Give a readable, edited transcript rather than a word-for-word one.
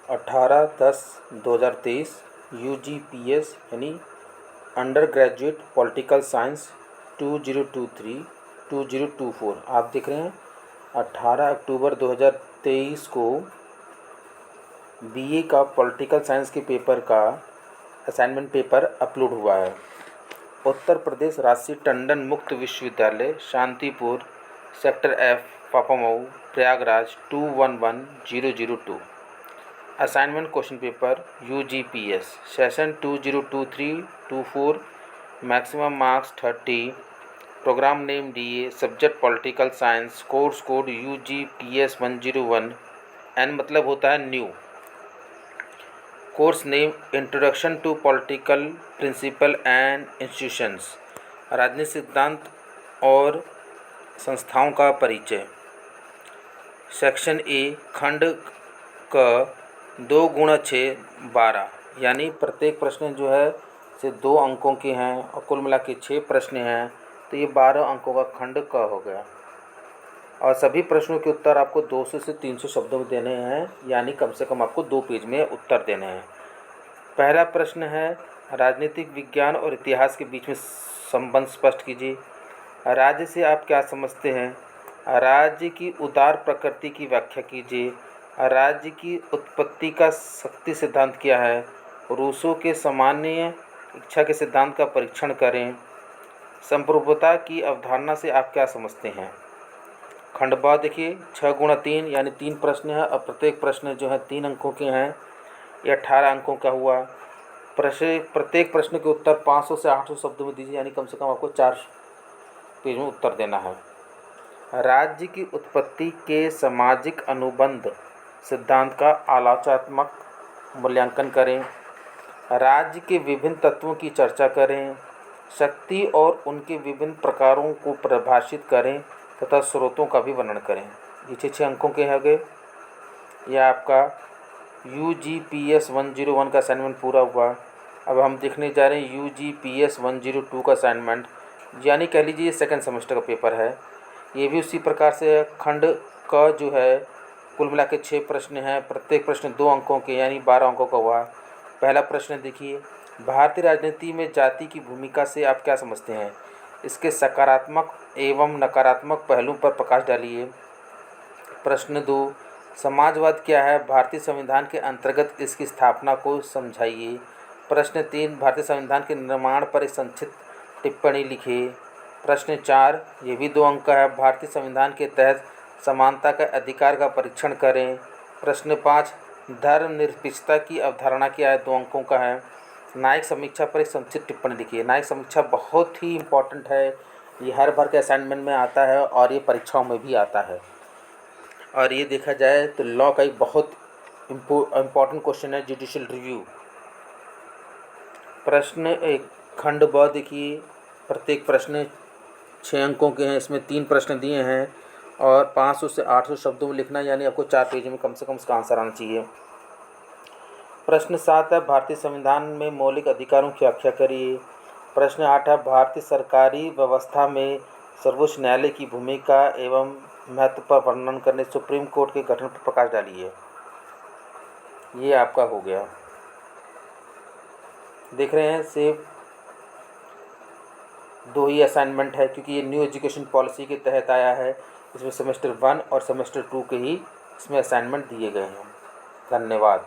18/10/2023 UGPS यानी under graduate political science 2023-2024 आप देख रहे हैं 18 अक्टूबर 2023 को बीए का पॉलिटिकल साइंस के पेपर का असाइनमेंट पेपर अपलोड हुआ है। उत्तर प्रदेश राजसी टंडन मुक्त विश्वविद्यालय Shantipur sector F Phaphamau Prayagraj 211002 assignment question paper UGPS session 2023-24 maximum marks 30 programme name DA subject political science course code UGPS 101 N मतलब होता है new course name introduction to political principle and institutions राजनीतिक सिद्धांत और संस्थाओं का परिचय। सेक्शन ए खंड क 2 × 6 12 यानी प्रत्येक प्रश्न जो है से 2 अंकों के हैं और कुल मिला के 6 प्रश्न हैं तो ये 12 अंकों का खंड क हो गया और सभी प्रश्नों के उत्तर आपको 200 से 300 शब्दों में देने हैं यानी कम से कम आपको 2 पेज में उत्तर देने हैं। पहला प्रश्न है राजनीतिक विज्ञान और इतिहास के बीच में संबंध स्पष्ट कीजिए। राज्य से आप क्या समझते हैं? राज्य की उदार प्रकृति की व्याख्या कीजिए। राज्य की उत्पत्ति का शक्ति सिद्धांत क्या है? रूसो के सामान्य इच्छा के सिद्धांत का परीक्षण करें। संप्रभुता की अवधारणा से आप क्या समझते हैं? खंड ब देखिए 6 × 3 यानी 3 प्रश्न है और प्रत्येक प्रश्न जो है 3 अंकों के हैं। ये 18 अंकों का हुआ। प्रत्येक प्रश्न के उत्तर 500 से 800 शब्दों में दीजिए यानी कम से कम आपको 4 पेज में उत्तर देना है। राज्य की उत्पत्ति के सामाजिक अनुबंध सिद्धांत का आलोचनात्मक मूल्यांकन करें। राज्य के विभिन्न तत्वों की चर्चा करें। शक्ति और उनके विभिन्न प्रकारों को परिभाषित करें तथा स्रोतों का भी वर्णन करें। ये 6 अंकों के हो गए। यह आपका UGPS 101 का असाइनमेंट पूरा हुआ। अब हम देखने जा रहे हैं UGPS 102 का असाइनमेंट यानी कह लीजिए ये सेकंड सेमेस्टर का पेपर है। ये भी उसी प्रकार से खंड का जो है कुल मिला के 6 प्रश्न हैं। प्रत्येक प्रश्न 2 अंकों के यानी 12 अंकों का हुआ। पहला प्रश्न देखिए भारतीय राजनीति में जाति की भूमिका से आप क्या समझते हैं? इसके सकारात्मक एवं नकारात्मक पहलुओं पर प्रकाश डालिए। प्रश्न 2 समाजवाद क्या है? भारतीय संविधान के अंतर्गत इसकी स्थापना को समझाइए। प्रश्न 3 भारतीय संविधान के निर्माण पर एक संक्षिप्त टिप्पणी लिखिए। प्रश्न 4 ये भी 2 अंक का है। भारतीय संविधान के तहत समानता का अधिकार का परीक्षण करें। प्रश्न 5 धर्मनिरपेक्षता की अवधारणा क्या है? 2 अंकों का है। न्यायिक समीक्षा पर एक संक्षिप्त टिप्पणी लिखिए। न्यायिक समीक्षा बहुत ही इम्पोर्टेंट है। ये हर बार के असाइनमेंट में आता है और ये परीक्षाओं में भी आता है। और ये देखा जाए तो लॉ का एक बहुत इम्पोर्टेंट क्वेश्चन है जुडिशियल रिव्यू। प्रश्न 1 खंड ब देखिए प्रत्येक प्रश्न 6 अंकों के हैं। इसमें 3 प्रश्न दिए हैं और 500 से 800 शब्दों में लिखना यानी आपको 4 पेज में कम से कम उसका आंसर आना चाहिए। प्रश्न 7 है भारतीय संविधान में मौलिक अधिकारों की व्याख्या करिए। प्रश्न 8 है भारतीय सरकारी व्यवस्था में सर्वोच्च न्यायालय की भूमिका एवं महत्व पर वर्णन करने सुप्रीम कोर्ट के गठन पर प्रकाश डालिए। ये आपका हो गया। देख रहे हैं सिर्फ 2 ही असाइनमेंट है क्योंकि ये न्यू एजुकेशन पॉलिसी के तहत आया है। इसमें सेमेस्टर 1 और सेमेस्टर 2 के ही इसमें असाइनमेंट दिए गए हैं। धन्यवाद।